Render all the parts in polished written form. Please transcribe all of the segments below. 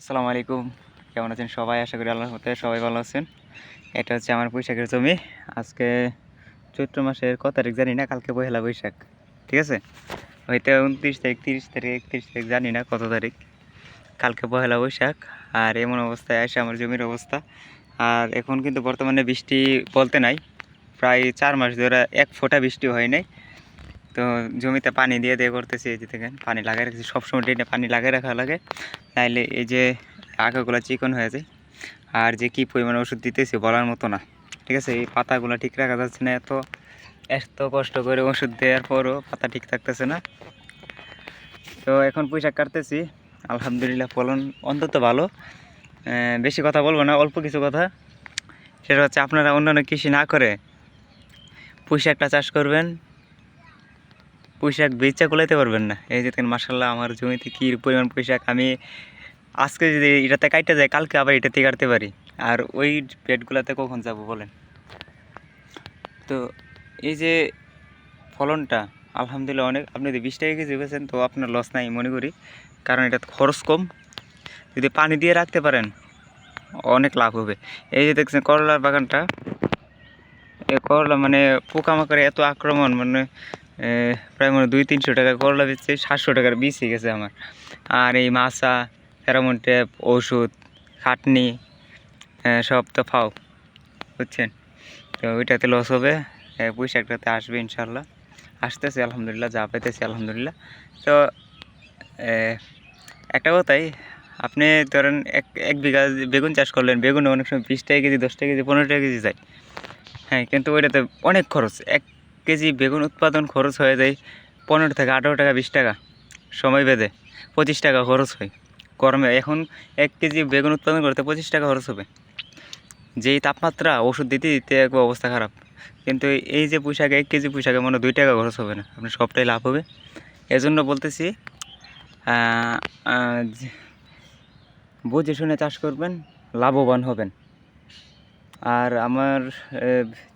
আসসালামু আলাইকুম। কেমন আছেন সবাই? আশা করি আল্লাহর রহমতে সবাই ভালো আছেন। এটা হচ্ছে আমার পুঁইশাকের জমি। আজকে চৈত্র মাসের কত তারিখ জানি না, কালকে পহেলা বৈশাখ। ঠিক আছে? হয়তো ২৯ তারিখ, ৩০ তারিখ, ৩১ তারিখ জানি না কত তারিখ। কালকে পহেলা বৈশাখ। আর এমন অবস্থায় আসে আমার জমির অবস্থা। আর এখন কিন্তু বর্তমানে বৃষ্টি বলতে নাই। প্রায় ৪ মাস ধরে এক ফোঁটা বৃষ্টি হয় নাই। তো জমিতে পানি দিয়ে করতেছি, এই যে দেখেন পানি লাগাই রাখছি, সবসময় ডেটে পানি লাগাই রাখা লাগে, নাইলে এই যে আগাগুলো চিকন হয়ে যায়। আর যে কী পরিমাণে ওষুধ দিতেছি বলার মতো না। ঠিক আছে, এই পাতাগুলো ঠিক রাখা যাচ্ছে না, এত এত কষ্ট করে ওষুধ দেওয়ার পরও পাতা ঠিক থাকতেছে না। তো এখন পুঁইশাক কাটতেছি, আলহামদুলিল্লাহ ফলন অন্তত ভালো। বেশি কথা বলবো না, অল্প কিছু কথা। সেটা হচ্ছে আপনারা অন্যান্য কৃষি না করে পুঁইশাকটা চাষ করবেন, পুঁইশাক বেচা কুলাইতে পারবেন না। এই যে দেখেন মাশাআল্লাহ আমার জমিতে কী পরিমাণ পুঁইশাক, আমি আজকে যদি এটাতে কাটতে যাই কালকে আবার এটাতে কাটতে পারি। আর ওই পেটগুলাতে কখন যাব বলেন? তো এই যে ফলনটা আলহামদুলিল্লাহ অনেক, আপনি যদি 20 টাকা কেজি বেচেন তো আপনার লস নাই মনে করি, কারণ এটা খরচ কম। যদি পানি দিয়ে রাখতে পারেন অনেক লাভ হবে। এই যে দেখছেন করলার বাগানটা, এই করলা মানে পোকামাকড়ে এত আক্রমণ, মানে প্রায় 200-300 টাকা করলা বেচছে, 700 টাকার বীজ হয়ে গেছে আমার। আর এই মাছা, ফেরামন ট্যাপ, ওষুধ, খাটনি, সব তো ফাও, বুঝছেন? তো ওইটাতে লস হবে, পুঁইশাকটাতে আসবে ইনশাল্লাহ, আসতেছে আলহামদুলিল্লাহ, যা পেতেছি আলহামদুলিল্লাহ। তো একটা কথাই, আপনি ধরেন এক বিঘা বেগুন চাষ করলেন, বেগুনে অনেক সময় 20 টাকা কেজি, 10 টাকা কেজি, 15 টাকা কেজি যায়। হ্যাঁ, কিন্তু ওইটাতে অনেক খরচ। 1 কেজি বেগুন উৎপাদন খরচ হয়ে যায় 15 থেকে 18 টাকা, 20 টাকা সময় বেঁধে 25 টাকা খরচ হয় গরমে। এখন 1 কেজি বেগুন উৎপাদন করতে 25 টাকা খরচ হবে। যেই তাপমাত্রা, ওষুধ দিতে দিতে একবার অবস্থা খারাপ। কিন্তু এই যে পুঁইশাকে 1 কেজি পুঁইশাকে মনে হয় 2 টাকা খরচ হবে না, আপনার সবটাই লাভ হবে। এজন্য বলতেছি বুঝে শুনে চাষ করবেন, লাভবান হবেন। আর আমার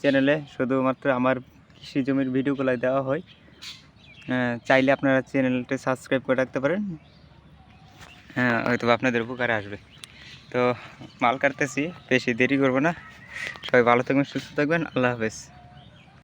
চ্যানেলে শুধুমাত্র আমার কৃষি জমির ভিডিওগুলো দেওয়া হয়। চাইলে আপনারা চ্যানেলটা সাবস্ক্রাইব করে রাখতে পারেন, হয়তো আপনাদের উপকারে আসবে। তো মাল কাটতেছি, বেশি দেরি করবো না। সবাই ভালো থাকবেন, সুস্থ থাকবেন, আল্লাহ হাফেজ।